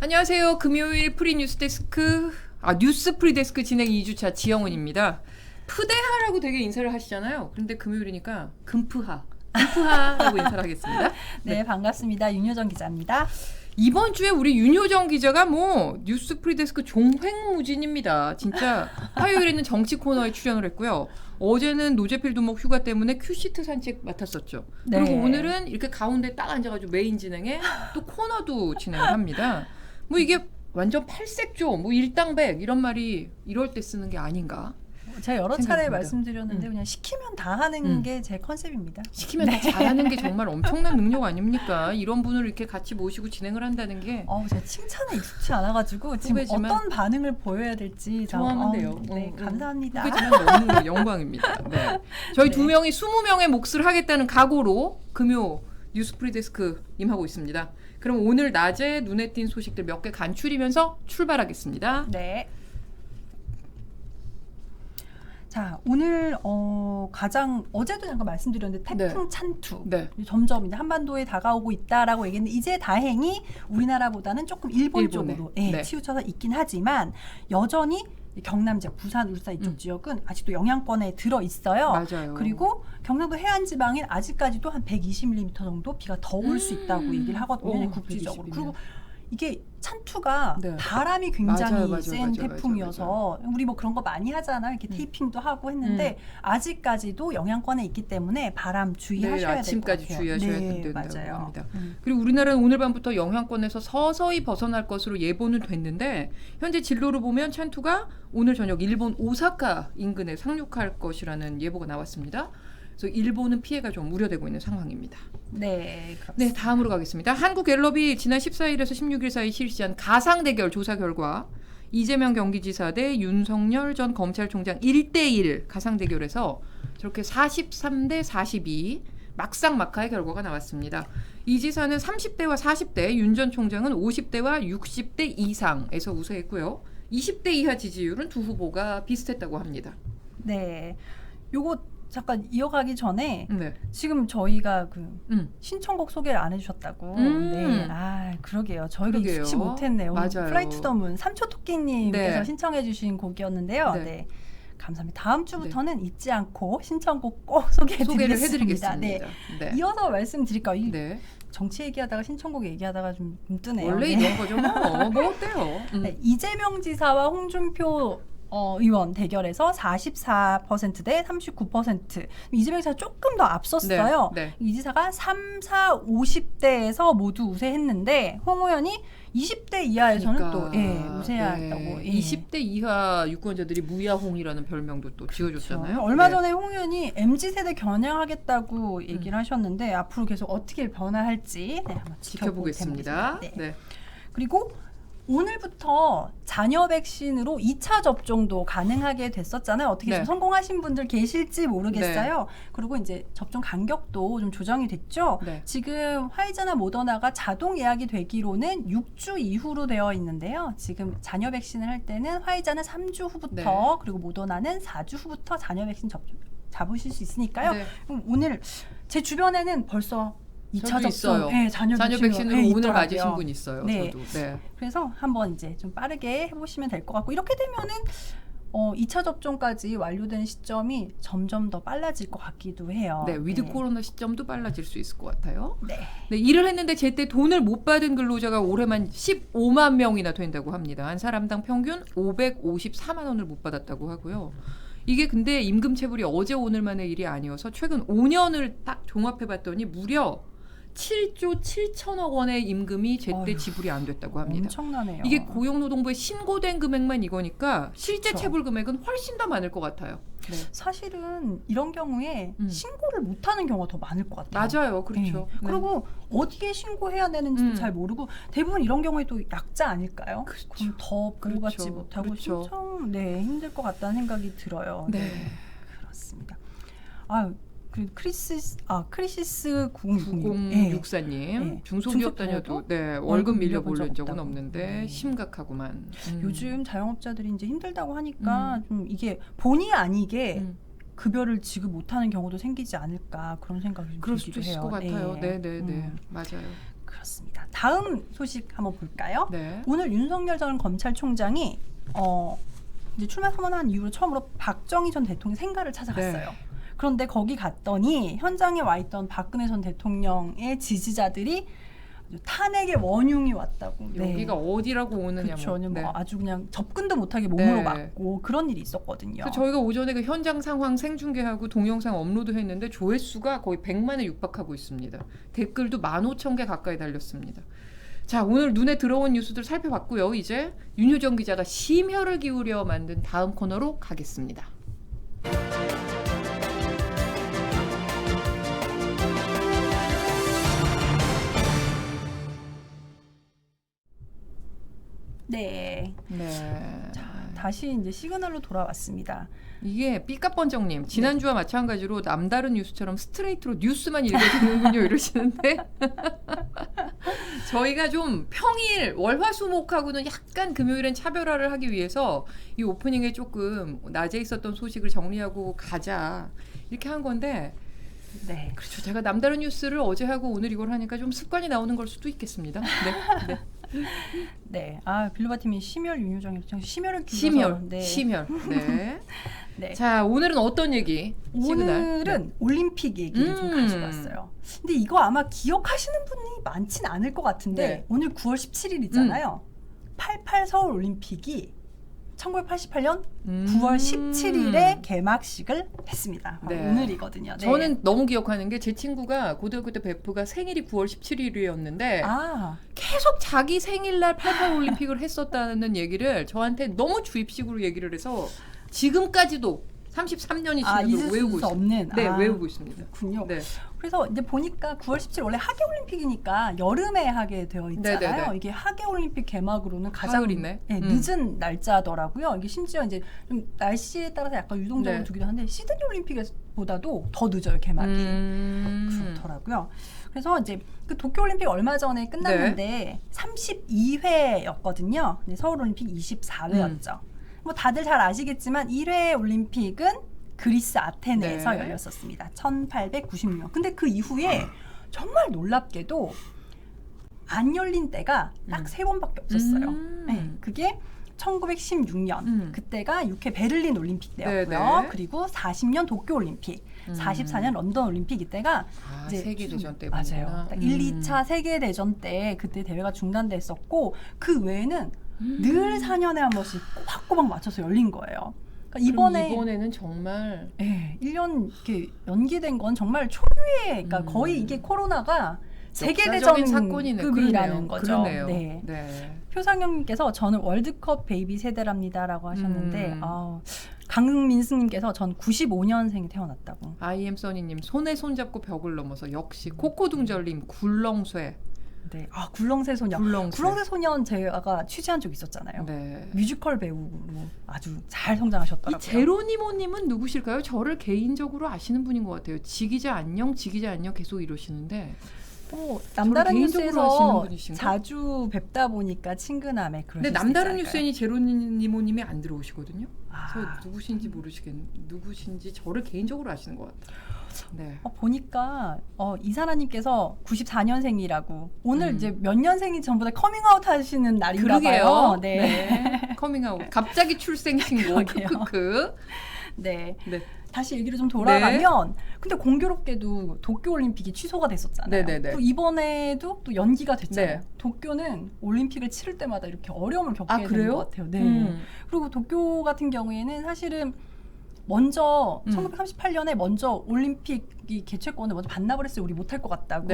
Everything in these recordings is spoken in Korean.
안녕하세요. 금요일 프리뉴스데스크 뉴스 프리데스크 진행 2주차 지영훈입니다. 푸대하라고 되게 인사를 하시잖아요. 그런데 금요일이니까 금프하라고 인사를 하겠습니다. 네, 반갑습니다. 윤효정 기자입니다. 이번 주에 우리 윤효정 기자가 뉴스 프리데스크 종횡무진입니다. 진짜 화요일에는 정치 코너에 출연을 했고요. 어제는 노재필 두목 휴가 때문에 큐시트 산책 맡았었죠. 네. 그리고 오늘은 이렇게 가운데 딱 앉아가지고 메인 진행에 또 코너도 진행을 합니다. 이게 완전 팔색조, 일당백 이런 말이 이럴 때 쓰는 게 아닌가? 제가 여러 차례 생각합니다. 말씀드렸는데 그냥 시키면 다 하는 게 제 컨셉입니다. 시키면 다 잘하는 게 정말 엄청난 능력 아닙니까? 이런 분을 이렇게 같이 모시고 진행을 한다는 게 제가 칭찬에 익숙치 않아가지고 지금 후배지만 어떤 반응을 보여야 될지 좋아하면 돼요. 네, 감사합니다. 후배지만 너무 영광입니다. 네. 저희 두 명이 20명의 몫을 하겠다는 각오로 금요 뉴스 프리데스크 임하고 있습니다. 그럼 오늘 낮에 눈에 띈 소식들 몇 개 간추리면서 출발하겠습니다. 네. 자, 오늘 가장 어제도 잠깐 말씀드렸는데 태풍 찬투 점점 이제 한반도에 다가오고 있다라고 얘기했는데 이제 다행히 우리나라보다는 조금 일본 쪽으로 치우쳐서 있긴 하지만 여전히 경남 지역, 부산, 울산 이쪽 지역은 아직도 영향권에 들어 있어요. 맞아요. 그리고 경상도 해안 지방엔 아직까지도 한 120mm 정도 비가 더 올 수 있다고 얘기를 하거든요. 국지적으로. 그리고 이게 찬투가 네. 바람이 굉장히 맞아요, 센 태풍이어서 우리 뭐 그런 거 많이 하잖아요. 이렇게 테이핑도 하고 했는데 아직까지도 영향권에 있기 때문에 바람 주의하셔야 될 것 같아요. 아침까지 주의하셔야 된다고 맞아요. 합니다. 그리고 우리나라는 오늘 밤부터 영향권에서 서서히 벗어날 것으로 예보는 됐는데 현재 진로를 보면 찬투가 오늘 저녁 일본 오사카 인근에 상륙할 것이라는 예보가 나왔습니다. 그래서 일본은 피해가 좀 우려되고 있는 상황입니다. 네, 그렇습니다. 네, 다음으로 가겠습니다. 한국갤럽이 지난 14일에서 16일 사이 실시한 가상대결 조사 결과 이재명 경기지사 대 윤석열 전 검찰총장 1대1 가상대결에서 저렇게 43대 42 막상막하의 결과가 나왔습니다. 이 지사는 30대와 40대, 윤 전 총장은 50대와 60대 이상에서 우세했고요. 20대 이하 지지율은 두 후보가 비슷했다고 합니다. 네, 요거 잠깐 이어가기 전에 네. 지금 저희가 그 신청곡 소개를 안 해주셨다고. 네, 아 그러게요. 저희가 익숙치 못했네요. 맞아요. 플라이 투 더 문 삼초토끼님께서 네. 신청해주신 곡이었는데요. 네. 네. 감사합니다. 다음 주부터는 잊지 않고 신청곡 꼭 소개해드리겠습니다. 네. 네. 이어서 말씀드릴까요? 네. 정치 얘기하다가 신청곡 얘기하다가 좀 뜨네요. 원래 네. 이런 거죠. 뭐 어때요? 네, 이재명 지사와 홍준표 의원 대결에서 44%대 39%. 이재명 지사가 조금 더 앞섰어요. 네, 네. 이 지사가 3, 4, 50대에서 모두 우세했는데 홍 의원이 20대 이하에서는 또 우세했다고. 네. 20대 이하 유권자들이 무야홍이라는 별명도 또 지어줬잖아요. 그렇죠. 얼마 전에 홍 의원이 MZ세대 겨냥하겠다고 얘기를 하셨는데 앞으로 계속 어떻게 변화할지 한번 지켜보겠습니다. 네. 네. 그리고 오늘부터 자녀 백신으로 2차 접종도 가능하게 됐었잖아요. 어떻게 좀 성공하신 분들 계실지 모르겠어요. 네. 그리고 이제 접종 간격도 좀 조정이 됐죠. 네. 지금 화이자나 모더나가 자동 예약이 되기로는 6주 이후로 되어 있는데요. 지금 자녀 백신을 할 때는 화이자는 3주 후부터 그리고 모더나는 4주 후부터 자녀 백신 접종 잡으실 수 있으니까요. 네. 그럼 오늘 제 주변에는 벌써 2차 접종, 네, 자녀 백신으로 오늘 있더라고요. 맞으신 분 있어요. 네. 저도. 네. 그래서 한번 이제 좀 빠르게 해보시면 될 것 같고 이렇게 되면은 2차 접종까지 완료된 시점이 점점 더 빨라질 것 같기도 해요. 네, 위드 코로나 시점도 빨라질 수 있을 것 같아요. 네. 네, 일을 했는데 제때 돈을 못 받은 근로자가 올해만 15만 명이나 된다고 합니다. 한 사람당 평균 554만 원을 못 받았다고 하고요. 이게 근데 임금 체불이 어제 오늘만의 일이 아니어서 최근 5년을 딱 종합해봤더니 무려 7조 7천억 원의 임금이 제때 지불이 안 됐다고 합니다. 엄청나네요. 이게 고용노동부에 신고된 금액만 이거니까 실제 그렇죠. 체불 금액은 훨씬 더 많을 것 같아요. 네. 사실은 이런 경우에 신고를 못하는 경우가 더 많을 것 같아요. 맞아요. 그렇죠. 네. 그리고 어디에 신고해야 되는지도 잘 모르고 대부분 이런 경우에 또 약자 아닐까요? 그렇죠. 그럼 더 보호받지 못하고 그렇죠. 신청 힘들 것 같다는 생각이 들어요. 네. 그렇습니다. 그 크리시스 9064님 중소기업 다녀도 월급 밀려 보낸 적은 없는데 심각하구만. 요즘 자영업자들이 이제 힘들다고 하니까 좀 이게 본의 아니게 급여를 지급 못하는 경우도 생기지 않을까 그런 생각이 좀 그럴 수도 있을 것 같아요. 네, 맞아요. 그렇습니다. 다음 소식 한번 볼까요? 네. 오늘 윤석열 전 검찰총장이 이제 출마 선언한 이후로 처음으로 박정희 전 대통령 생가를 찾아갔어요. 네. 그런데 거기 갔더니 현장에 와 있던 박근혜 전 대통령의 지지자들이 탄핵의 원흉이 왔다고. 여기가 어디라고 오느냐. 그렇죠. 아주 그냥 접근도 못하게 몸으로 막고 그런 일이 있었거든요. 저희가 오전에 그 현장 상황 생중계하고 동영상 업로드했는데 조회수가 거의 100만에 육박하고 있습니다. 댓글도 15,000개 가까이 달렸습니다. 자, 오늘 눈에 들어온 뉴스들 살펴봤고요. 이제 윤효정 기자가 심혈을 기울여 만든 다음 코너로 가겠습니다. 네. 자, 다시 이제 시그널로 돌아왔습니다. 이게 삐까번쩍님 지난주와 마찬가지로 남다른 뉴스처럼 스트레이트로 뉴스만 읽어주는군요 이러시는데 저희가 좀 평일 월화수목하고는 약간 금요일엔 차별화를 하기 위해서 이 오프닝에 조금 낮에 있었던 소식을 정리하고 가자 이렇게 한 건데 네, 그렇죠. 제가 남다른 뉴스를 어제 하고 오늘 이걸 하니까 좀 습관이 나오는 걸 수도 있겠습니다. 네. 네. 빌로바 팀이 심혈 윤효정이 심혈을 기울여서 심혈. 네. 네. 자, 오늘은 어떤 얘기? 오늘은 네. 올림픽 얘기를 좀 가지고 왔어요. 근데 이거 아마 기억하시는 분이 많진 않을 것 같은데 네. 오늘 9월 17일이잖아요. 88 서울 올림픽이 1988년 9월 17일에 개막식을 했습니다. 네. 오늘이거든요. 네. 저는 너무 기억하는 게 제 친구가 고등학교 때 베프가 생일이 9월 17일이었는데 계속 자기 생일날 88 올림픽을 했었다는 얘기를 저한테 너무 주입식으로 얘기를 해서 지금까지도 33년이 지나도록 외우고 있습니다. 없는. 네, 외우고 있습니다. 그렇군요. 네. 그래서 이제 보니까 9월 17일 원래 하계 올림픽이니까 여름에 하게 되어 있잖아요. 네네네. 이게 하계 올림픽 개막으로는 가장 늦은 날짜더라고요. 이게 심지어 이제 좀 날씨에 따라서 약간 유동적으로 네. 두기도 한데 시드니 올림픽보다도 더 늦어요, 개막이. 그렇더라고요. 그래서 이제 그 도쿄 올림픽 얼마 전에 끝났는데 32회였거든요. 서울 올림픽 24회였죠. 뭐 다들 잘 아시겠지만 1회 올림픽은 그리스 아테네에서 열렸었습니다. 1896년. 근데 그 이후에 정말 놀랍게도 안 열린 때가 딱 3번밖에 없었어요. 네, 그게 1916년 그때가 6회 베를린 올림픽 때였고요. 그리고 40년 도쿄 올림픽, 44년 런던 올림픽 이때가 이제 세계 대전 때문이구나. 맞아요. 1, 2차 세계 대전 때 그때 대회가 중단됐었고 그 외에는 늘 4년에 한 번씩 꼬박꼬박 맞춰서 열린 거예요. 그러니까 이번에는 정말 1년 이렇게 연기된 건 정말 초유의, 그러니까 거의 이게 코로나가 세계대전 사건이라는 거죠. 그러네요. 네. 표상영님께서 저는 월드컵 베이비 세대랍니다라고 하셨는데 강민승님께서 전 95년생에 태어났다고. IM 써니님 손에 손잡고 벽을 넘어서 역시 코코둥절님 굴렁쇠. 네, 굴렁쇠 소년. 굴렁쇠 소년 제가 취재한 적 있었잖아요. 네. 뮤지컬 배우로 아주 잘 성장하셨더라고요. 이 제로니모님은 누구실까요? 저를 개인적으로 아시는 분인 것 같아요. 지기자 안녕 계속 이러시는데. 남다른 뉴스에서 자주 뵙다 보니까 친근함에 그러실 수 있을까요? 근데 남다른 뉴스에는 제로니모님이 안 들어오시거든요. 그래서 누구신지 저를 개인적으로 아시는 것 같아요. 네. 보니까 이사라님께서 94년생이라고 오늘 이제 몇 년생인지 전부 다 커밍아웃 하시는 날인가 봐요. 네. 커밍아웃. 갑자기 출생 신고. 크크크. 네. 다시 얘기를 좀 돌아가면 근데 공교롭게도 도쿄올림픽이 취소가 됐었잖아요. 또 이번에도 또 연기가 됐잖아요. 도쿄는 올림픽을 치를 때마다 이렇게 어려움을 겪게 되는 것 같아요. 네. 그리고 도쿄 같은 경우에는 사실은 먼저 1938년에 먼저 올림픽이 개최권을 먼저 반납을 했어요. 우리 못할 것 같다고.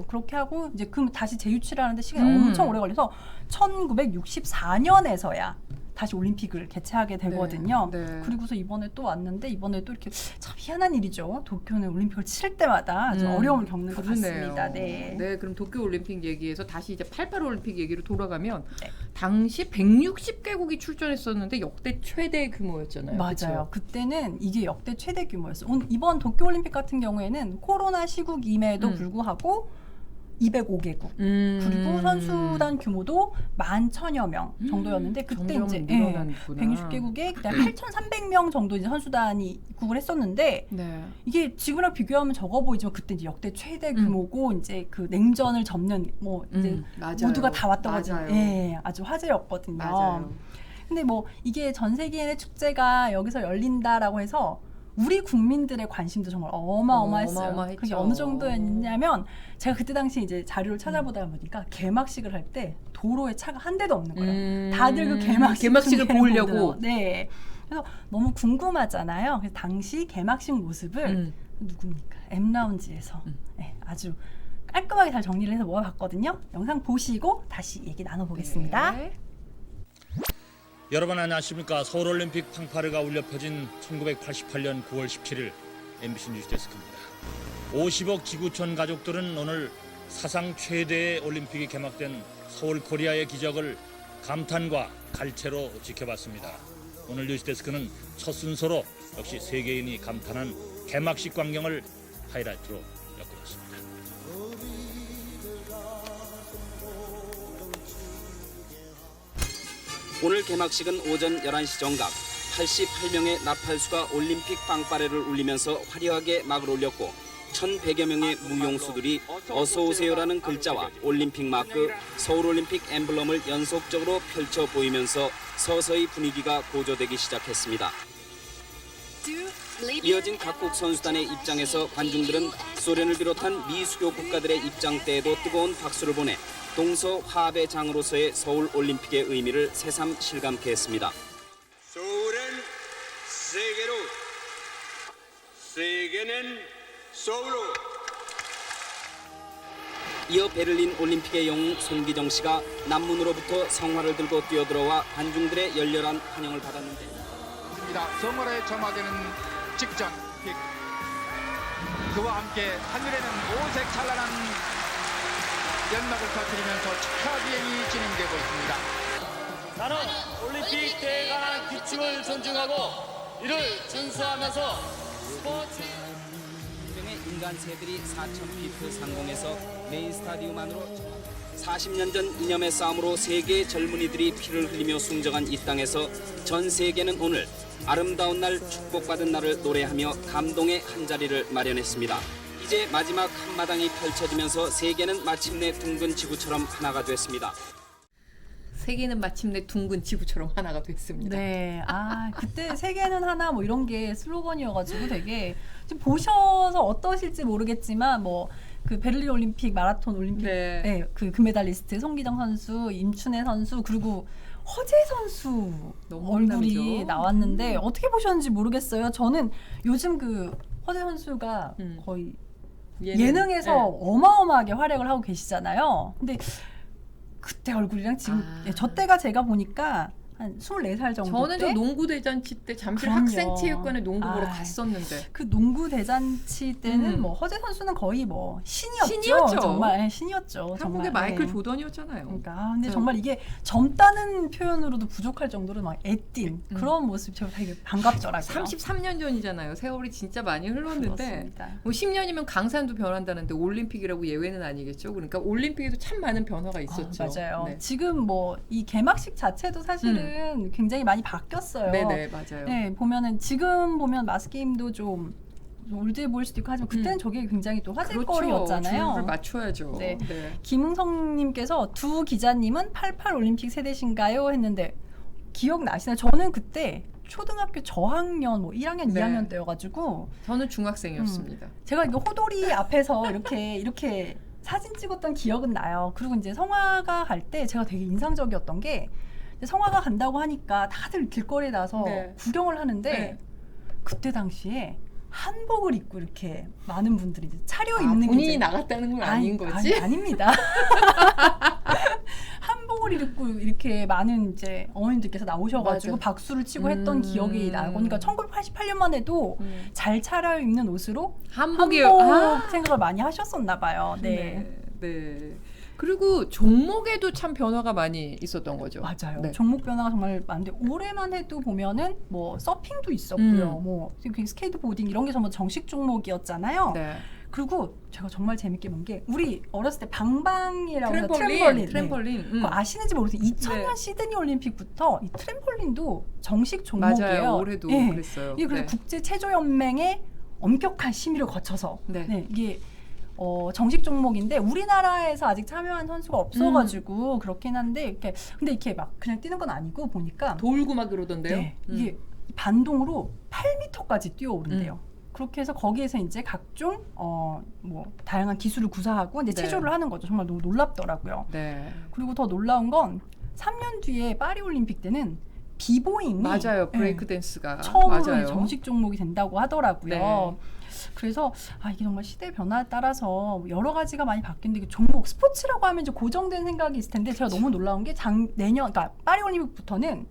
그렇게 하고 이제 그럼 다시 재유치를 하는데 시간이 엄청 오래 걸려서 1964년에서야 다시 올림픽을 개최하게 되거든요. 그리고서 이번에 또 왔는데 이번에 또 이렇게 참 희한한 일이죠. 도쿄는 올림픽을 치를 때마다 아주 어려움을 겪는 것 같습니다. 그럼 도쿄 올림픽 얘기에서 다시 이제 88 올림픽 얘기로 돌아가면 당시 160개국이 출전했었는데 역대 최대 규모였잖아요. 맞아요. 그쵸? 그때는 이게 역대 최대 규모였어요. 이번 도쿄 올림픽 같은 경우에는 코로나 시국임에도 불구하고 205개국 그리고 선수단 규모도 11,000여 명 정도였는데 그때 이제 160개국에 8,300명 정도 이제 선수단이 입국을 했었는데 이게 지금이랑 비교하면 적어 보이지만 그때 이제 역대 최대 규모고 이제 그 냉전을 접는 이제 모두가 다 왔던 거죠. 아주 화제였거든요. 근데 이게 전 세계의 축제가 여기서 열린다라고 해서 우리 국민들의 관심도 정말 어마어마했어요. 그게 어느 정도였냐면 제가 그때 당시 이제 자료를 찾아보다 보니까 개막식을 할 때 도로에 차가 한 대도 없는 거예요. 다들 그 개막식을 보려고. 네. 그래서 너무 궁금하잖아요. 그래서 당시 개막식 모습을 누굽니까? M라운지에서 아주 깔끔하게 잘 정리를 해서 모아봤거든요. 영상 보시고 다시 얘기 나눠보겠습니다. 여러분 안녕하십니까. 서울올림픽 팡파르가 울려 퍼진 1988년 9월 17일 MBC 뉴스데스크입니다. 50억 지구촌 가족들은 오늘 사상 최대의 올림픽이 개막된 서울 코리아의 기적을 감탄과 갈채로 지켜봤습니다. 오늘 뉴스데스크는 첫 순서로 역시 세계인이 감탄한 개막식 광경을 하이라이트로 엮어봤습니다. 오늘 개막식은 오전 11시 정각 88명의 나팔수가 올림픽 빵빠레를 울리면서 화려하게 막을 올렸고 1,100여 명의 무용수들이 어서오세요라는 글자와 올림픽 마크 서울올림픽 엠블럼을 연속적으로 펼쳐 보이면서 서서히 분위기가 고조되기 시작했습니다. 이어진 각국 선수단의 입장에서 관중들은 소련을 비롯한 미수교 국가들의 입장대에도 뜨거운 박수를 보내 동서 화합의 장으로서의 서울 올림픽의 의미를 새삼 실감케 했습니다. 서울은 세계로, 세계는 서울로. 이어 베를린 올림픽의 영웅 손기정 씨가 남문으로부터 성화를 들고 뛰어들어와 관중들의 열렬한 환영을 받았는데 성월에 점화되는 직전 그와 함께 하늘에는 오색 찬란한 연막을 터뜨리면서 축하 비행이 진행되고 있습니다. 나는 올림픽 대회에 관한 규칙을 존중하고 이를 준수하면서 스포츠 명의 인간 새들이 4,000피트 상공에서 메인 스타디움 안으로 40년 전 이념의 싸움으로 세계의 젊은이들이 피를 흘리며 숭정한 이 땅에서 전 세계는 오늘 아름다운 날, 축복받은 날을 노래하며 감동의 한자리를 마련했습니다. 이제 마지막 한마당이 펼쳐지면서 세계는 마침내 둥근 지구처럼 하나가 됐습니다. 세계는 마침내 둥근 지구처럼 하나가 됐습니다. 네, 그때 세계는 하나 뭐 이런 게 슬로건이어가지고 되게 지금 보셔서 어떠실지 모르겠지만 뭐 그 베를린 올림픽, 마라톤 올림픽, 네. 네, 그 금메달리스트 송기정 선수, 임춘혜 선수 그리고 허재 선수 너무 얼굴이 훈남이죠. 나왔는데 어떻게 보셨는지 모르겠어요. 저는 요즘 그 허재 선수가 거의 예능에서 네. 어마어마하게 활약을 하고 계시잖아요. 근데 그때 얼굴이랑 지금 저 때가 제가 보니까 한 24살 정도 저는 때 저 농구 대잔치 때 잠실 그럼요. 학생체육관에 농구 보러 갔었는데 그 농구 대잔치 때는 뭐 허재 선수는 거의 뭐 신이었죠. 신이었죠. 정말 신이었죠. 한국의 정말. 마이클 네. 조던이었잖아요. 그러니까 근데 정말 이게 젊다는 표현으로도 부족할 정도로 막 애띤 그런 모습이 저 되게 반갑더라고요. 33년 전이잖아요. 세월이 진짜 많이 흘렀는데 그렇습니다. 뭐 10년이면 강산도 변한다는데 올림픽이라고 예외는 아니겠죠. 그러니까 올림픽에도 참 많은 변화가 있었죠. 맞아요. 네. 지금 뭐 이 개막식 자체도 사실은 굉장히 많이 바뀌었어요. 네네 맞아요. 네, 보면은 지금 보면 마스 게임도 좀 올드해 보일 수도 있고 하지만 그때는 저게 굉장히 또 화제거리였잖아요. 줄을 맞춰야죠. 네. 김흥성님께서 두 기자님은 88 올림픽 세대신가요? 했는데 기억나시나요? 저는 그때 초등학교 저학년 뭐 1학년, 네. 2학년 때여가지고 저는 중학생이었습니다. 제가 이거 호돌이 앞에서 이렇게 사진 찍었던 기억은 나요. 그리고 이제 성화가 갈 때 제가 되게 인상적이었던 게 성화가 간다고 하니까 다들 길거리에 나서 네. 구경을 하는데 네. 그때 당시에 한복을 입고 이렇게 많은 분들이 이제 차려입는 게 본인이 이제 나갔다는 건 아닌 거지? 아닙니다. 한복을 입고 이렇게 많은 이제 어머님들께서 나오셔가지고 맞아. 박수를 치고 했던 기억이 나고, 그러니까 1988년만 해도 잘 차려입는 옷으로 한복 생각을 많이 하셨었나 봐요. 네. 네. 그리고 종목에도 참 변화가 많이 있었던 거죠. 맞아요. 네. 종목 변화가 정말 많은데 올해만 해도 보면은 뭐 서핑도 있었고요. 뭐 스케이트보딩 이런 게 전부 정식 종목이었잖아요. 네. 그리고 제가 정말 재밌게 본 게 우리 어렸을 때 방방이라고 해서 트램펄린. 네. 그거 아시는지 모르겠어요. 2000년 네. 시드니 올림픽부터 이 트램펄린도 정식 종목이에요. 맞아요. 올해도 네. 그랬어요. 이게 그래서 네. 국제 체조 연맹의 엄격한 심의를 거쳐서 네. 이게 정식 종목인데 우리나라에서 아직 참여한 선수가 없어가지고 그렇긴 한데 근데 이렇게 막 그냥 뛰는 건 아니고 보니까 돌고 막 그러던데요. 네, 이게 반동으로 8m까지 뛰어오른대요. 그렇게 해서 거기에서 이제 각종 뭐 다양한 기술을 구사하고 이제 네. 체조를 하는 거죠. 정말 너무 놀랍더라고요. 네. 그리고 더 놀라운 건 3년 뒤에 파리 올림픽 때는 비보잉이 맞아요. 브레이크 댄스가 처음으로 맞아요. 정식 종목이 된다고 하더라고요. 네. 그래서 이게 정말 시대 변화에 따라서 여러 가지가 많이 바뀐데 이게 종목 스포츠라고 하면 이제 고정된 생각이 있을 텐데 제가 너무 놀라운 게 내년 그러니까 파리 올림픽부터는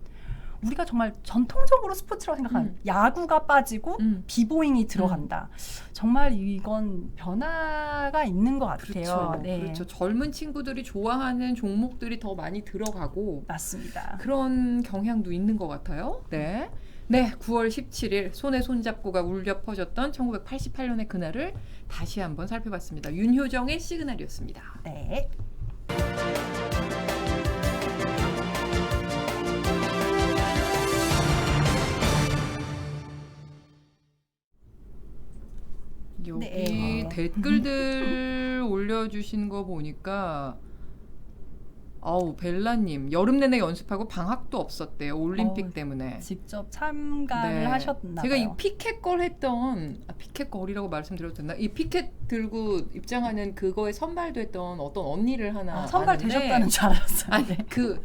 우리가 정말 전통적으로 스포츠라고 생각하는 야구가 빠지고 비보잉이 들어간다. 정말 이건 변화가 있는 것 같아요. 그렇죠. 네. 그렇죠. 젊은 친구들이 좋아하는 종목들이 더 많이 들어가고 맞습니다. 그런 경향도 있는 것 같아요. 네. 네, 9월 17일 손에 손잡고가 울려 퍼졌던 1988년의 그날을 다시 한번 살펴봤습니다. 윤효정의 시그널이었습니다. 네. 여기 네. 댓글들 올려주신 거 보니까 벨라님 여름 내내 연습하고 방학도 없었대요. 올림픽 때문에. 직접 참가를 네. 하셨나 제가 봐요. 이 피켓 걸 했던 피켓 걸이라고 말씀드려도 됐나? 이 피켓 들고 입장하는 그거에 선발도 했던 어떤 언니를 하나 선발 아는데 되셨다는 줄 알았어요. 아니 네. 그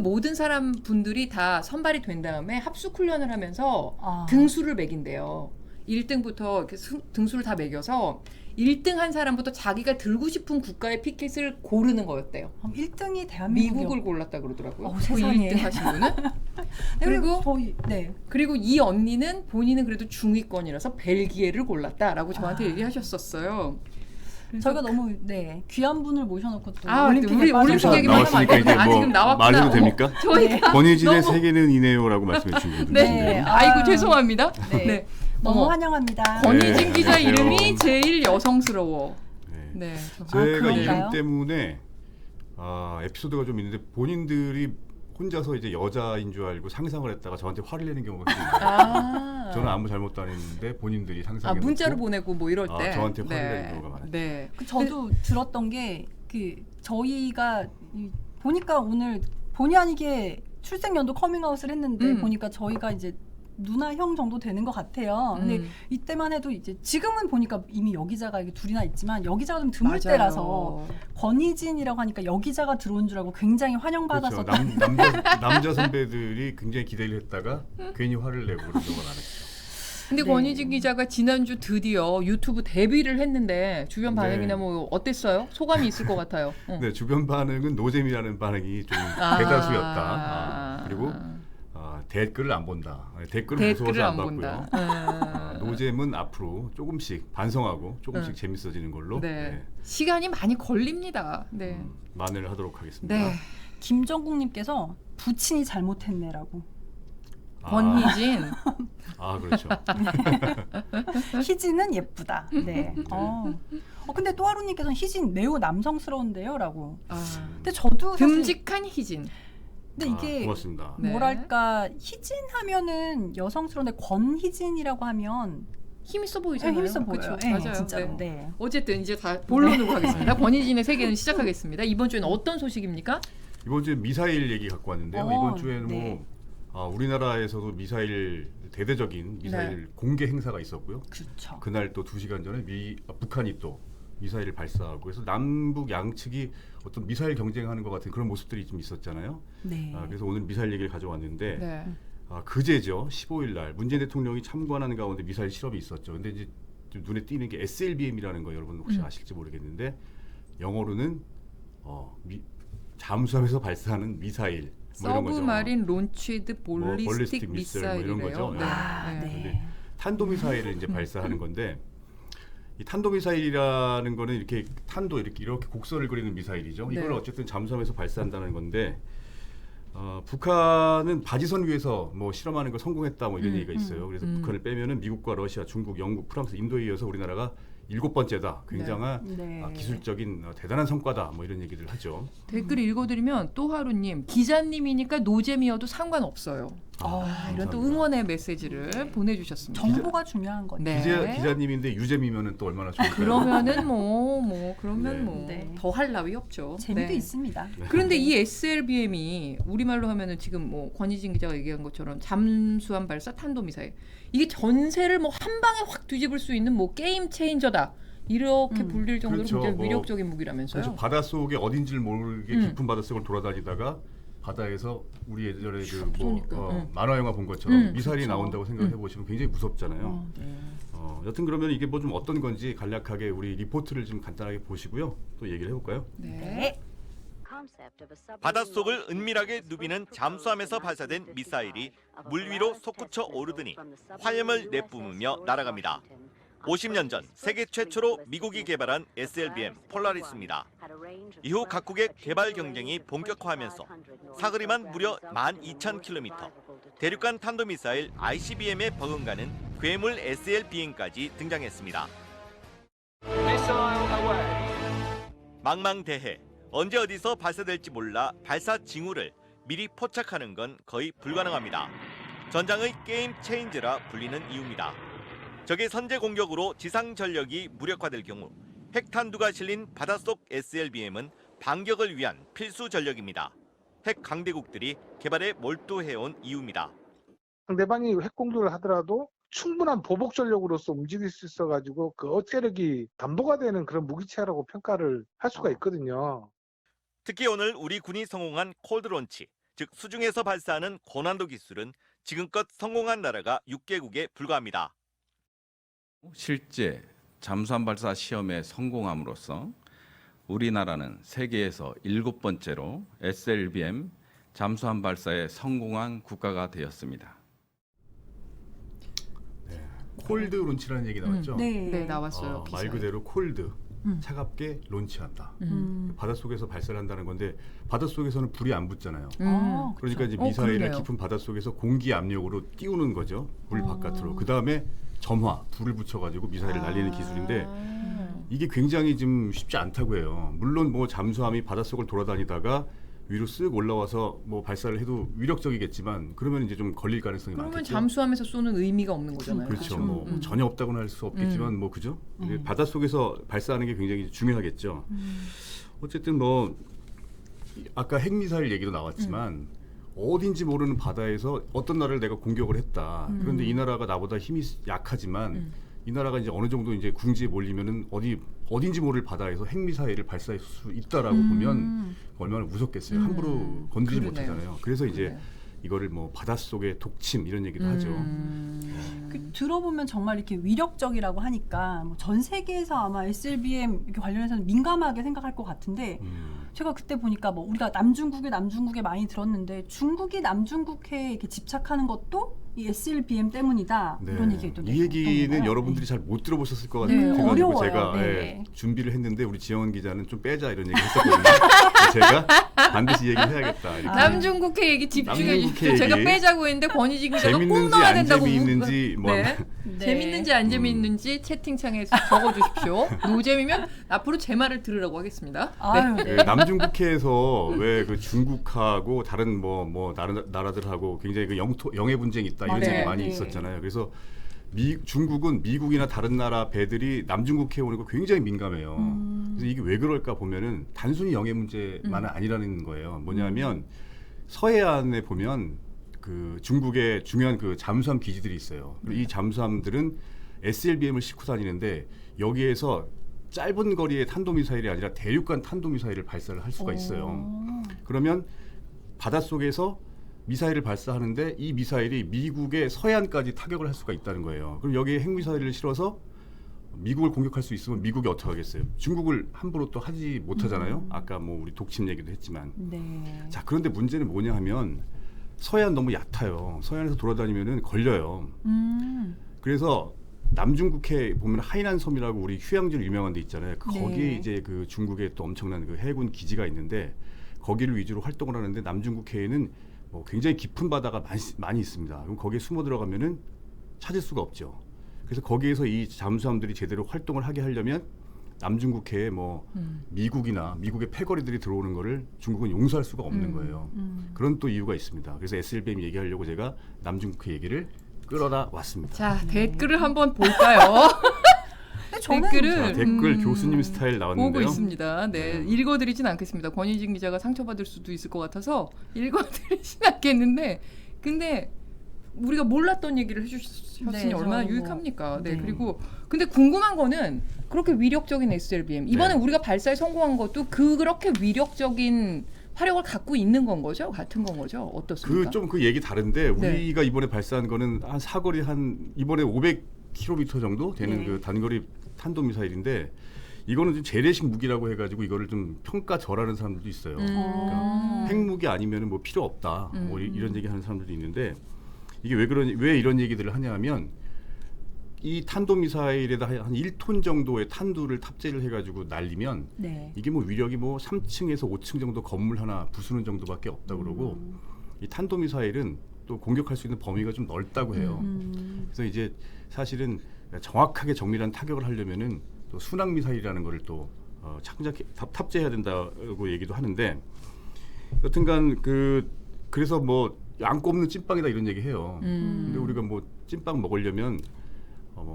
모든 사람 분들이 다 선발이 된 다음에 합숙 훈련을 하면서 등수를 매긴대요. 1등부터 이렇게 등수를 다 매겨서 1등 한 사람부터 자기가 들고 싶은 국가의 피켓을 고르는 거였대요. 그럼 1등이 대한민국이요. 미국을 골랐다 그러더라고요. 그 세상에. 1등 하신 분은. 그리고 그리고 이 언니는 본인은 그래도 중위권이라서 벨기에를 골랐다라고 저한테 얘기하셨었어요. 저희가 너무 귀한 분을 모셔놓고 또 올림픽 올림픽 얘기만 나왔으니까 하면 이제 안 돼. 지금 나왔구나. 말해도 됩니까? 저희가 권희진의 너무- 세계는 이네요라고 말씀해 주신 네. 아이고 죄송합니다. 네. 너무 환영합니다. 권희진 기자 안녕하세요. 이름이 제일 여성스러워. 네. 네. 제가 그런가요? 이름 때문에 에피소드가 좀 있는데 본인들이 혼자서 이제 여자인 줄 알고 상상을 했다가 저한테 화를 내는 경우가 있어요. 저는 아무 잘못도 안 했는데 본인들이 상상해 문자로 보내고 뭐 이럴 때 저한테 화를 내는 경우가 많아요. 네. 저도 들었던 게 저희가 보니까 오늘 본의 아니게 출생연도 커밍아웃을 했는데 보니까 저희가 이제 누나 형 정도 되는 것 같아요. 근데 이때만 해도 이제 지금은 보니까 이미 여기자가 이게 둘이나 있지만 여기자가 좀 드물 맞아요. 때라서 권희진이라고 하니까 여기자가 들어온 줄 알고 굉장히 환영받았었던. 그렇죠. 남자 선배들이 굉장히 기대를 했다가 괜히 화를 내고 그런 경우가 많았죠. 근데 권희진 기자가 지난주 드디어 유튜브 데뷔를 했는데 주변 반응이나 뭐 어땠어요? 소감이 있을 것 같아요. 네, 주변 반응은 노잼이라는 반응이 좀 대다수였다. 그리고 댓글을 안 본다. 댓글을 무서워서 안 봤고요. 노잼은 앞으로 조금씩 반성하고 조금씩 재밌어지는 걸로 시간이 많이 걸립니다. 네. 만회를 하도록 하겠습니다. 네. 김정국님께서 부친이 잘못했네라고. 권희진. 그렇죠. 희진은 예쁘다. 네. 근데 또 하루님께서는 희진 매우 남성스러운데요라고. 근데 저도 듬직한 희진. 근데 이게 고맙습니다. 뭐랄까 희진 하면은 여성스러운데 권희진이라고 하면 힘 있어 보이잖아요. 힘 있어 보여요. 그쵸? 맞아요. 진짜로. 네. 어쨌든 이제 다 본론으로 가겠습니다. 권희진의 세계는 시작하겠습니다. 이번 주에는 어떤 소식입니까? 이번 주에 미사일 얘기 갖고 왔는데요. 이번 주에는 우리나라에서도 미사일 대대적인 미사일 공개 행사가 있었고요. 그렇죠. 그날 또 2시간 전에 북한이 또 미사일을 발사하고 그래서 남북 양측이 어떤 미사일 경쟁하는 것 같은 그런 모습들이 좀 있었잖아요. 네. 그래서 오늘 미사일 얘기를 가져왔는데 네. 그제죠. 15일 날 문재인 대통령이 참관하는 가운데 미사일 실험이 있었죠. 근데 이제 좀 눈에 띄는 게 SLBM이라는 거 여러분 혹시 아실지 모르겠는데 영어로는 잠수함에서 발사하는 미사일 뭐 이런 거죠. 서브마린 론치드 볼리스틱 미사일 뭐 이런 거죠. 네. 탄도미사일을 이제 발사하는 건데 이 탄도미사일이라는 거는 이렇게 이렇게 곡선을 그리는 미사일이죠. 이걸 어쨌든 잠수함에서 발사한다는 건데 북한은 바지선 위에서 뭐 실험하는 걸 성공했다 뭐 이런 얘기가 있어요. 그래서 북한을 빼면은 미국과 러시아, 중국, 영국, 프랑스, 인도에 이어서 우리나라가 7번째다. 굉장한 기술적인 대단한 성과다. 뭐 이런 얘기들 하죠. 댓글 읽어드리면 또 하루님 기자님이니까 노잼이어도 상관없어요. 이런 또 응원의 메시지를 보내주셨습니다. 정보가 중요한 거죠. 네. 기자님인데 유잼이면은 또 얼마나 좋을까요? 그러면은 더 할 나위 없죠. 재미도 있습니다. 그런데 이 SLBM이 우리말로 하면은 지금 뭐 권희진 기자가 얘기한 것처럼 잠수함 발사 탄도미사일 이게 전세를 뭐 한 방에 확 뒤집을 수 있는 뭐 게임 체인저다. 이렇게 불릴 정도로 굉장히 위력적인 무기라면서요. 그렇죠. 바닷속에 어딘지를 모르게 깊은 바닷속을 돌아다니다가 바다에서 우리 예전에 만화 영화 본 것처럼 미사일이 나온다고 생각해 보시면 굉장히 무섭잖아요. 여튼 그러면 이게 뭐 좀 어떤 건지 간략하게 우리 리포트를 좀 간단하게 보시고요. 또 얘기를 해볼까요? 네. 바닷속을 은밀하게 누비는 잠수함에서 발사된 미사일이 물 위로 솟구쳐 오르더니 화염을 내뿜으며 날아갑니다. 50년 전 세계 최초로 미국이 개발한 SLBM 폴라리스입니다. 이후 각국의 개발 경쟁이 본격화하면서 사거리만 무려 12,000km, 대륙간 탄도미사일 ICBM에 버금가는 괴물 SLBM까지 등장했습니다. 망망대해, 언제 어디서 발사될지 몰라 발사 징후를 미리 포착하는 건 거의 불가능합니다. 전장의 게임 체인저라 불리는 이유입니다. 적의 선제 공격으로 지상 전력이 무력화될 경우 핵탄두가 실린 바닷속 SLBM은 반격을 위한 필수 전력입니다. 핵 강대국들이 개발에 몰두해온 이유입니다. 상대방이 핵 공격을 하더라도 충분한 보복 전력으로서 움직일 수 있어가지고 그 어체력이 담보가 되는 그런 무기체라고 평가를 할 수가 있거든요. 특히 오늘 우리 군이 성공한 콜드 론치, 즉 수중에서 발사하는 고난도 기술은 지금껏 성공한 나라가 6개국에 불과합니다. 실제 잠수함 발사 시험에 성공함으로써 우리나라는 세계에서 7번째로 SLBM 잠수함 발사에 성공한 국가가 되었습니다. 콜드 론치라는 얘기 나왔죠? 네, 나왔어요. 말 그대로 콜드, 차갑게 론치한다. 바닷속에서 발사를 한다는 건데 바닷속에서는 불이 안 붙잖아요. 그러니까 이제 미사일을 깊은 바닷속에서 공기 압력으로 띄우는 거죠. 물 바깥으로. 그다음에 점화, 불을 붙여가지고 미사일을 날리는 기술인데 이게 굉장히 좀 쉽지 않다고 해요. 물론 뭐 잠수함이 바닷속을 돌아다니다가 위로 쓱 올라와서 뭐 발사를 해도 위력적이겠지만 그러면 이제 좀 걸릴 가능성이 그러면 많겠죠. 잠수함에서 쏘는 의미가 없는 거잖아요. 그렇죠. 뭐 전혀 없다고는 할 수 없겠지만 뭐 그죠. 바닷속에서 발사하는 게 굉장히 중요하겠죠. 어쨌든 뭐 아까 핵미사일 얘기도 나왔지만 어딘지 모르는 바다에서 어떤 나라를 내가 공격을 했다. 그런데 이 나라가 나보다 힘이 약하지만 이 나라가 이제 어느 정도 이제 궁지에 몰리면은 어딘지 모를 바다에서 핵미사일을 발사할 수 있다라고 보면 얼마나 무섭겠어요. 함부로 건드리지 못하잖아요. 그래서 이제 이거를 뭐 바닷속의 독침 이런 얘기도 하죠. 들어보면 정말 이렇게 위력적이라고 하니까 뭐 전 세계에서 아마 SLBM 이렇게 관련해서는 민감하게 생각할 것 같은데 제가 그때 보니까 뭐 우리가 남중국에 많이 들었는데 중국이 남중국해에 이렇게 집착하는 것도 이 SLBM 때문이다 이런 얘기가 있던데 이 얘기는 여러분들이 잘 못 들어보셨을 것 같아요. 어려워요. 제가 준비를 했는데 우리 지영은 기자는 좀 빼자 이런 얘기 했었거든요. 제가 반드시 얘기해야겠다. 이렇게. 남중국해 얘기 집중해 주십시오. 제가 빼자고 했는데 권희진 기자가 꼭 재밌는지 넣어야 안 된다고. 재미있는지 뭐 재밌는지 안 재미있는지 채팅창에 적어주십시오. 노잼이면 앞으로 제 말을 들으라고 하겠습니다. 남중국해에서 왜 그 중국하고 다른 뭐 나라들하고 굉장히 그 영해 분쟁이 있다 이런 얘기 많이 있었잖아요. 그래서 중국은 미국이나 다른 나라 배들이 남중국해에 오는 거 굉장히 민감해요. 그래서 이게 왜 그럴까 보면은 단순히 영해 문제만은 아니라는 거예요. 뭐냐면 서해안에 보면 그 중국의 중요한 그 잠수함 기지들이 있어요. 이 잠수함들은 SLBM을 싣고 다니는데 여기에서 짧은 거리의 탄도미사일이 아니라 대륙간 탄도미사일을 발사를 할 수가 있어요. 그러면 바닷속에서 미사일을 발사하는데 이 미사일이 미국의 서해안까지 타격을 할 수가 있다는 거예요. 그럼 여기에 핵미사일을 실어서 미국을 공격할 수 있으면 미국이 어떻게 하겠어요? 중국을 함부로 또 하지 못하잖아요. 아까 뭐 우리 독침 얘기도 했지만. 자, 그런데 문제는 뭐냐 하면 서해안 너무 얕아요. 서해안에서 돌아다니면은 걸려요. 그래서 남중국해 보면 하이난 섬이라고 우리 휴양지로 유명한 데 있잖아요. 거기에 이제 그 중국의 또 엄청난 그 해군 기지가 있는데 거기를 위주로 활동을 하는데 남중국해에는 뭐 굉장히 깊은 바다가 많이 있습니다. 그럼 거기에 숨어 들어가면은 찾을 수가 없죠. 그래서 거기에서 이 잠수함들이 제대로 활동을 하게 하려면 남중국해에 뭐 미국이나 미국의 패거리들이 들어오는 거를 중국은 용서할 수가 없는 거예요. 그런 또 이유가 있습니다. 그래서 SLBM 얘기하려고 제가 남중국해 얘기를 끌어다 왔습니다. 자, 댓글을 한번 볼까요? 댓글 교수님 스타일 나왔는데요. 보고 있습니다. 네, 읽어드리진 않겠습니다. 권희진 기자가 상처받을 수도 있을 것 같아서 읽어드리진 않겠는데, 근데 우리가 몰랐던 얘기를 해주셨으니 얼마나 유익합니까? 그리고 근데 궁금한 거는 그렇게 위력적인 SLBM 이번에 우리가 발사에 성공한 것도 그렇게 위력적인 화력을 갖고 있는 건 거죠? 같은 건 거죠? 어떻습니까? 그 얘기 다른데 우리가 이번에 발사한 거는 한 사거리 이번에 500km 정도 되는 그 단거리 탄도미사일인데 이거는 좀 재래식 무기라고 해가지고 이거를 좀 평가절하는 사람들도 있어요. 그러니까 핵무기 아니면은 뭐 필요 없다. 뭐 이런 얘기하는 사람들도 있는데 이게 왜 이런 얘기들을 하냐면 이 탄도미사일에다 한 1톤 정도의 탄두를 탑재를 해가지고 날리면 이게 뭐 위력이 뭐 3층에서 5층 정도 건물 하나 부수는 정도밖에 없다 그러고 이 탄도미사일은 또 공격할 수 있는 범위가 좀 넓다고 해요. 그래서 이제 사실은 정확하게 정밀한 타격을 하려면은 또 순항미사일이라는 거를 또 탑재해야 된다고 얘기도 하는데 여튼간 그래서 뭐 안 꼽는 찐빵이다 이런 얘기해요. 근데 우리가 뭐 찐빵 먹으려면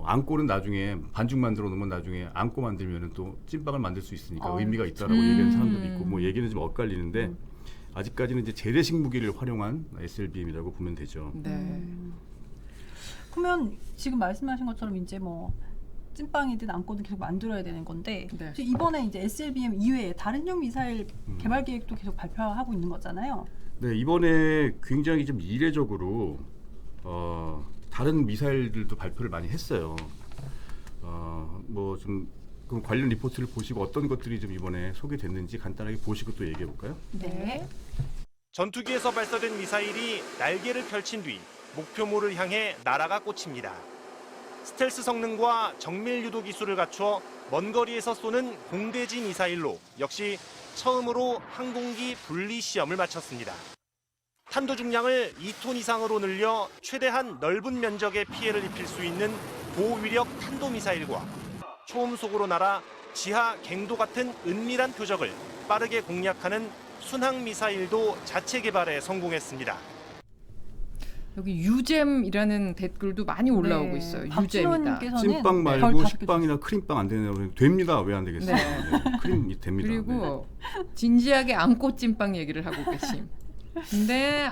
안고는 나중에 반죽 만들어 놓으면 나중에 안고 만들면은 또 찐빵을 만들 수 있으니까 의미가 있다라고 얘기하는 사람들도 있고 뭐 얘기는 좀 엇갈리는데 아직까지는 이제 재래식 무기를 활용한 SLBM이라고 보면 되죠. 네. 그러면 지금 말씀하신 것처럼 이제 뭐 찐빵이든 안고든 계속 만들어야 되는 건데 네. 이번에 이제 SLBM 이외에 다른 형 미사일 개발 계획도 계속 발표하고 있는 거잖아요. 네, 이번에 굉장히 좀 이례적으로 다른 미사일들도 발표를 많이 했어요. 뭐 좀 그럼 관련 리포트를 보시고 어떤 것들이 좀 이번에 소개됐는지 간단하게 보시고 또 얘기해 볼까요? 네. 전투기에서 발사된 미사일이 날개를 펼친 뒤 목표물을 향해 날아가 꽂힙니다. 스텔스 성능과 정밀 유도 기술을 갖추어 먼 거리에서 쏘는 공대지 미사일로 역시 처음으로 항공기 분리 시험을 마쳤습니다. 탄도 중량을 2톤 이상으로 늘려 최대한 넓은 면적에 피해를 입힐 수 있는 고위력 탄도 미사일과 초음속으로 날아 지하 갱도 같은 은밀한 표적을 빠르게 공략하는 순항 미사일도 자체 개발에 성공했습니다. 여기 유잼이라는 댓글도 많이 올라오고 있어요. 유잼이다. 찐빵 말고 식빵이나 크림빵 안 되냐고 됩니다. 왜 안 되겠어요? 네. 크림이 됩니다. 그리고 진지하게 안고 찐빵 얘기를 하고 계심. 근데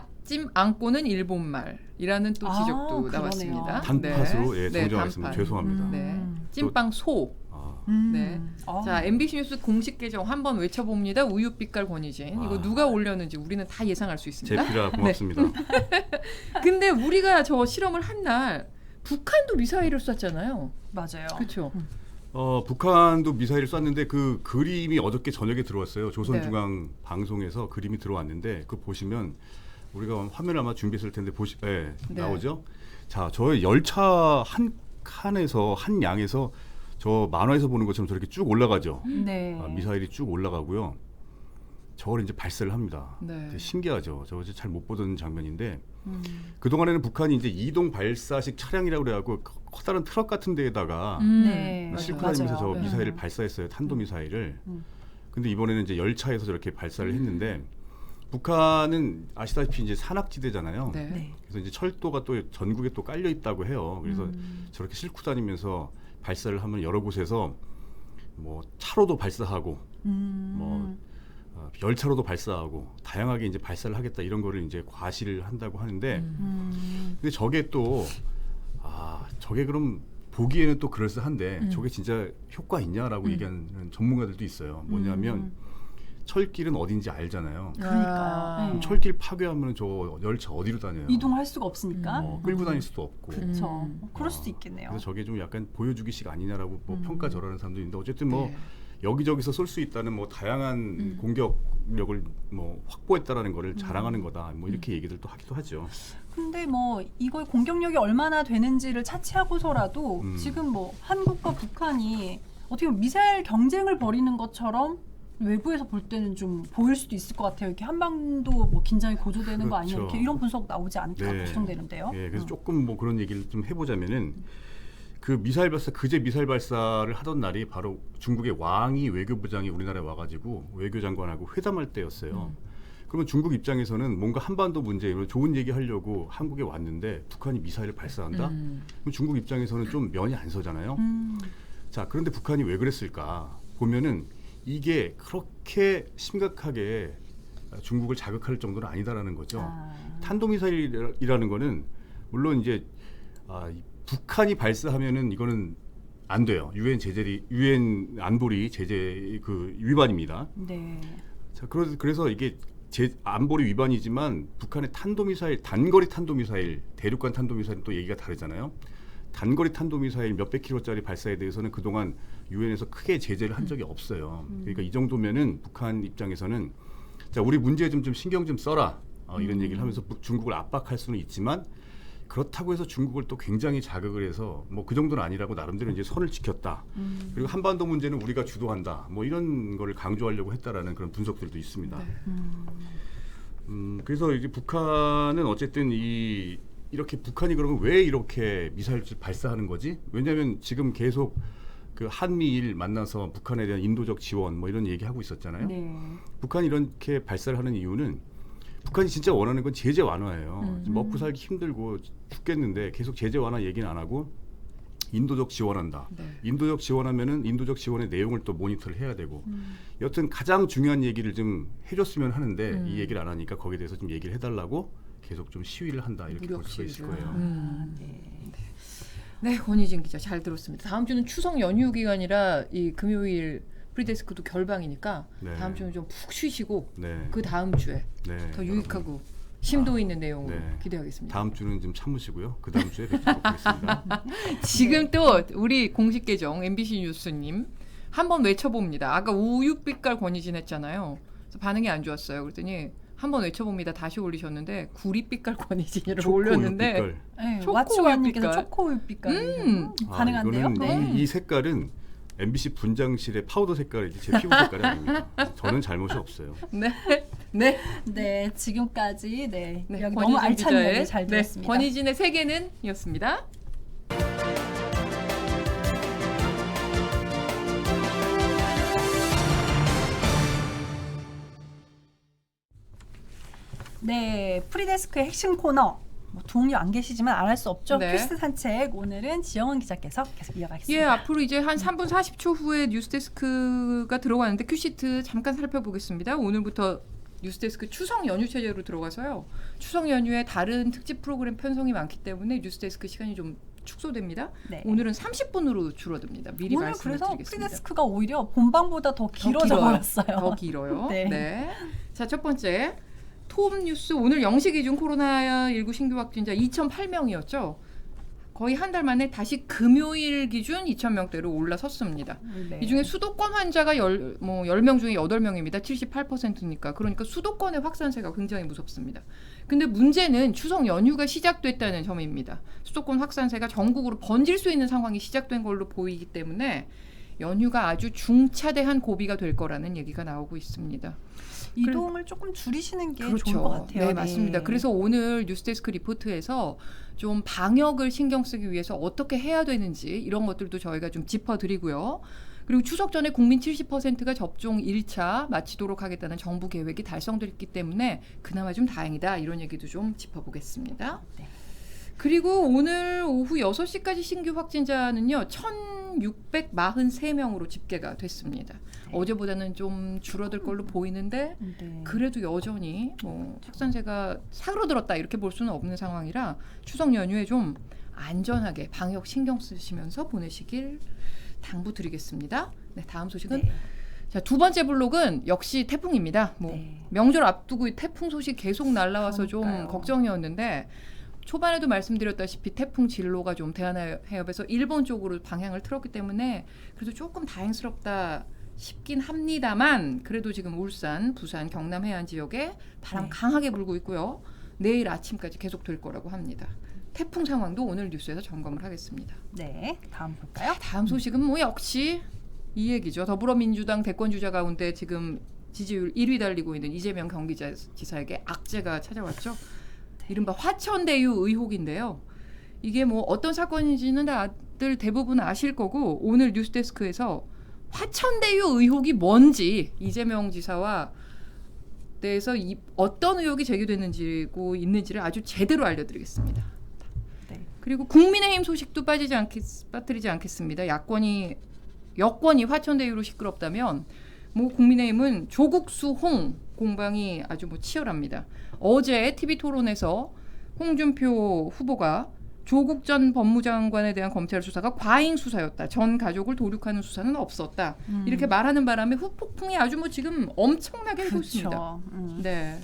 안고는 일본말이라는 또 지적도 나왔습니다. 단팥으로 네. 정정하겠습니다. 죄송합니다. 네. 찐빵 소. 네. 자, MBC 뉴스 공식 계정 한번 외쳐봅니다. 우유빛깔 권희진. 이거 누가 올렸는지 우리는 다 예상할 수 있습니다. 제피라 고맙습니다. 네. 근데 우리가 저 실험을 한 날 북한도 미사일을 쐈잖아요. 맞아요. 그렇죠. 북한도 미사일을 쐈는데 그 그림이 어저께 저녁에 들어왔어요. 조선중앙 방송에서 그림이 들어왔는데 그 보시면 우리가 화면을 아마 준비했을 텐데 나오죠. 자, 저 열차 한 칸에서 한 양에서 저 만화에서 보는 것처럼 저렇게 쭉 올라가죠. 네. 미사일이 쭉 올라가고요. 저걸 이제 발사를 합니다. 네. 신기하죠. 저 잘 못 보던 장면인데 그 동안에는 북한이 이제 이동 발사식 차량이라고 그래갖고 커다란 트럭 같은 데에다가 싣고 다니면서 저 미사일을 발사했어요. 탄도 미사일을. 근데 이번에는 이제 열차에서 저렇게 발사를 했는데 북한은 아시다시피 이제 산악지대잖아요. 네. 그래서 이제 철도가 또 전국에 또 깔려 있다고 해요. 그래서 저렇게 싣고 다니면서 발사를 하면 여러 곳에서 뭐 차로도 발사하고 뭐 열차로도 발사하고 다양하게 이제 발사를 하겠다 이런 거를 이제 과시를 한다고 하는데 근데 저게 또 저게 그럼 보기에는 또 그럴싸한데 저게 진짜 효과 있냐라고 얘기하는 전문가들도 있어요. 뭐냐면 철길은 어딘지 알잖아요. 그러니까요. 철길 파괴하면 저 열차 어디로 다녀요? 이동할 수가 없으니까. 끌고 다닐 수도 없고. 그렇죠. 그럴 수도 있겠네요. 그래서 저게 좀 약간 보여주기식 아니냐라고 뭐 평가절하는 사람도 있는데 어쨌든 뭐 여기저기서 쏠 수 있다는 뭐 다양한 공격력을 뭐 확보했다라는 거를 자랑하는 거다. 뭐 이렇게 얘기들도 하기도 하죠. 근데 뭐 이걸 공격력이 얼마나 되는지를 차치하고서라도 지금 뭐 한국과 북한이 어떻게 보면 미사일 경쟁을 벌이는 것처럼 외부에서 볼 때는 좀 보일 수도 있을 것 같아요. 이렇게 한반도 뭐 긴장이 고조되는 거 아니냐 이렇게 이런 분석 나오지 않을까 걱정되는데요. 그래서 조금 뭐 그런 얘기를 좀 해보자면은 그 미사일 발사 그제 미사일 발사를 하던 날이 바로 중국의 왕이 외교부장이 우리나라에 와가지고 외교장관하고 회담할 때였어요. 그러면 중국 입장에서는 뭔가 한반도 문제 좋은 얘기 하려고 한국에 왔는데 북한이 미사일을 발사한다? 그럼 중국 입장에서는 좀 면이 안 서잖아요. 자, 그런데 북한이 왜 그랬을까 보면은 이게 그렇게 심각하게 중국을 자극할 정도는 아니다라는 거죠. 탄도미사일이라는 거는 물론 이제 북한이 발사하면은 이거는 안 돼요. 유엔 안보리 제재 그 위반입니다. 네. 자, 그래서 이게 안보리 위반이지만 북한의 탄도미사일, 단거리 탄도미사일, 대륙간 탄도미사일은 또 얘기가 다르잖아요. 단거리 탄도미사일 몇백 킬로짜리 발사에 대해서는 그동안 유엔에서 크게 제재를 한 적이 없어요. 그러니까 이 정도면은 북한 입장에서는 자, 우리 문제에 좀 신경 좀 써라. 이런 얘기를 하면서 중국을 압박할 수는 있지만 그렇다고 해서 중국을 또 굉장히 자극을 해서 뭐 그 정도는 아니라고 나름대로 이제 선을 지켰다. 그리고 한반도 문제는 우리가 주도한다. 뭐 이런 거를 강조하려고 했다라는 그런 분석들도 있습니다. 그래서 이제 북한은 어쨌든 이렇게 북한이 그러면 왜 이렇게 미사일을 발사하는 거지? 왜냐하면 지금 계속 그 한미일 만나서 북한에 대한 인도적 지원 뭐 이런 얘기하고 있었잖아요. 북한이 이렇게 발사를 하는 이유는 북한이 진짜 원하는 건 제재 완화예요. 먹고 살기 힘들고 죽겠는데 계속 제재 완화 얘기는 안 하고 인도적 지원한다. 네. 인도적 지원하면은 인도적 지원의 내용을 또 모니터를 해야 되고 여튼 가장 중요한 얘기를 좀 해줬으면 하는데 이 얘기를 안 하니까 거기에 대해서 좀 얘기를 해달라고 계속 좀 시위를 한다 이렇게 볼 수가 있을 거예요. 네, 권희진 기자 잘 들었습니다. 다음 주는 추석 연휴 기간이라 이 금요일 프리데스크도 결방이니까 네. 다음 주는 좀 푹 쉬시고 네. 그 다음 주에 네, 더 유익하고 심도 있는 내용으로 기대하겠습니다. 다음 주는 좀 참으시고요. 그 다음 주에 뵙도록 하겠습니다. 지금 또 우리 공식 계정 MBC 뉴스님 한번 외쳐봅니다. 아까 우유빛깔 권희진 했잖아요. 그래서 반응이 안 좋았어요. 그랬더니 한번 외쳐봅니다. 다시 올리셨는데 구리빛깔 권희진이를 올렸는데 네, 와츠와님께서 초코우유빛깔 가능한데요? 이거는 이 색깔은 MBC 분장실의 파우더 색깔이 제 피부 색깔이 아닙니다. 저는 잘못이 없어요. 네, 지금까지 여기 너무 알찬 이야기 잘 들었습니다. 권희진의 세계는이었습니다. 네, 프리데스크의 핵심 코너. 동료 안 계시지만 안 할 수 없죠. 네. 퀴즈 산책 오늘은 지영은 기자께서 계속 이어가겠습니다. 예, 앞으로 이제 한 3분 40초 후에 뉴스데스크가 들어가는데 큐시트 잠깐 살펴보겠습니다. 오늘부터 뉴스데스크 추석 연휴 체제로 들어가서요. 추석 연휴에 다른 특집 프로그램 편성이 많기 때문에 뉴스데스크 시간이 좀 축소됩니다. 네. 오늘은 30분으로 줄어듭니다. 미리 오늘 말씀을 그래서 드리겠습니다. 프리데스크가 오히려 본방보다 더 길어져 버렸어요. 더 길어요. 네. 네. 자, 첫 번째 톱 뉴스 오늘 0시 기준 코로나19 신규 확진자 2,008명이었죠. 거의 한 달 만에 다시 금요일 기준 2,000명대로 올라섰습니다. 네. 이 중에 수도권 환자가 10명 중에 8명입니다. 78%니까. 그러니까 수도권의 확산세가 굉장히 무섭습니다. 근데 문제는 추석 연휴가 시작됐다는 점입니다. 수도권 확산세가 전국으로 번질 수 있는 상황이 시작된 걸로 보이기 때문에 연휴가 아주 중차대한 고비가 될 거라는 얘기가 나오고 있습니다. 이동을 조금 줄이시는 게 그렇죠. 좋을 것 같아요. 네, 맞습니다. 그래서 오늘 뉴스데스크 리포트에서 좀 방역을 신경 쓰기 위해서 어떻게 해야 되는지 이런 것들도 저희가 좀 짚어드리고요. 그리고 추석 전에 국민 70%가 접종 1차 마치도록 하겠다는 정부 계획이 달성됐기 때문에 그나마 좀 다행이다 이런 얘기도 좀 짚어보겠습니다. 네. 그리고 오늘 오후 6시까지 신규 확진자는요. 1,643명으로 집계가 됐습니다. 어제보다는 좀 줄어들 걸로 보이는데 그래도 여전히 확산세가 사그러들었다 이렇게 볼 수는 없는 상황이라 추석 연휴에 좀 안전하게 방역 신경 쓰시면서 보내시길 당부드리겠습니다. 네, 다음 소식은 자, 두 번째 블록은 역시 태풍입니다. 명절 앞두고 태풍 소식 계속 날라와서 좀 걱정이었는데 초반에도 말씀드렸다시피 태풍 진로가 좀 대한해협에서 일본 쪽으로 방향을 틀었기 때문에 그래도 조금 다행스럽다 싶긴 합니다만 그래도 지금 울산, 부산, 경남 해안 지역에 바람 강하게 불고 있고요. 내일 아침까지 계속 될 거라고 합니다. 태풍 상황도 오늘 뉴스에서 점검을 하겠습니다. 네, 다음 볼까요? 다음 소식은 역시 이 얘기죠. 더불어민주당 대권 주자 가운데 지금 지지율 1위 달리고 있는 이재명 경기지사에게 악재가 찾아왔죠. 이른바 화천대유 의혹인데요. 이게 어떤 사건인지는 다들 대부분 아실 거고 오늘 뉴스데스크에서 화천대유 의혹이 뭔지 이재명 지사와 대해서 어떤 의혹이 제기되는지고 있는지를 아주 제대로 알려드리겠습니다. 네. 그리고 국민의힘 소식도 빠뜨리지 않겠습니다. 여권이 화천대유로 시끄럽다면 국민의힘은 조국수 홍 공방이 아주 치열합니다. 어제 TV토론에서 홍준표 후보가 조국 전 법무장관에 대한 검찰 수사가 과잉 수사였다. 전 가족을 도륙하는 수사는 없었다. 이렇게 말하는 바람에 후폭풍이 아주 지금 엄청나게 일고 있습니다. 네.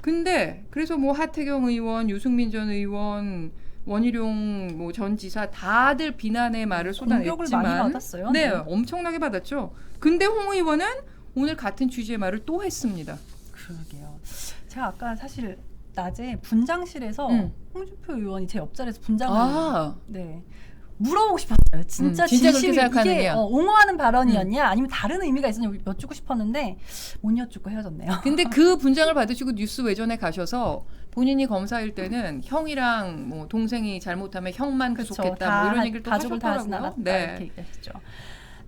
근데 그래서 하태경 의원, 유승민 전 의원, 원희룡 전 지사 다들 비난의 말을 쏟아냈지만 공격을 많이 받았어요. 네, 엄청나게 받았죠. 근데 홍 의원은 오늘 같은 취지의 말을 또 했습니다. 그러게요. 제가 아까 사실 낮에 분장실에서 홍준표 의원이 제 옆자리에서 분장을 물어보고 싶었어요. 진짜 그렇게 생각하느냐? 이게 옹호하는 발언이었냐 아니면 다른 의미가 있었냐 여쭙고 싶었는데 못 여쭙고 헤어졌네요. 근데 그 분장을 받으시고 뉴스 외전에 가셔서 본인이 검사일 때는 형이랑 동생이 잘못하면 형만 구속했다 이런 얘기를 또 가족을 다 하진 하셨더라고요. 않았다 이렇게 얘기하셨죠.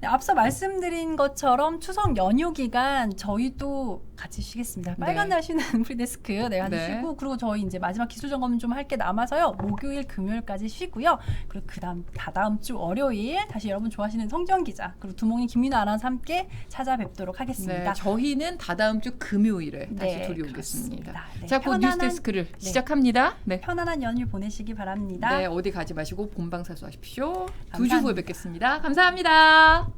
네, 앞서 말씀드린 것처럼 추석 연휴 기간 저희도 같이 쉬겠습니다. 빨간 날 쉬는 프리데스크 한주 쉬고 그리고 저희 이제 마지막 기술 점검 좀 할 게 남아서요. 목요일, 금요일까지 쉬고요. 그리고 다다음 주 월요일 다시 여러분 좋아하시는 성지연 기자 그리고 두목님 김민아 아나운서 함께 찾아뵙도록 하겠습니다. 네, 저희는 다다음 주 금요일에 다시 들어오겠습니다. 자, 곧 뉴스데스크를 시작합니다. 네. 편안한 연휴 보내시기 바랍니다. 네, 어디 가지 마시고 본방사수하십시오. 2주 후에 뵙겠습니다. 감사합니다.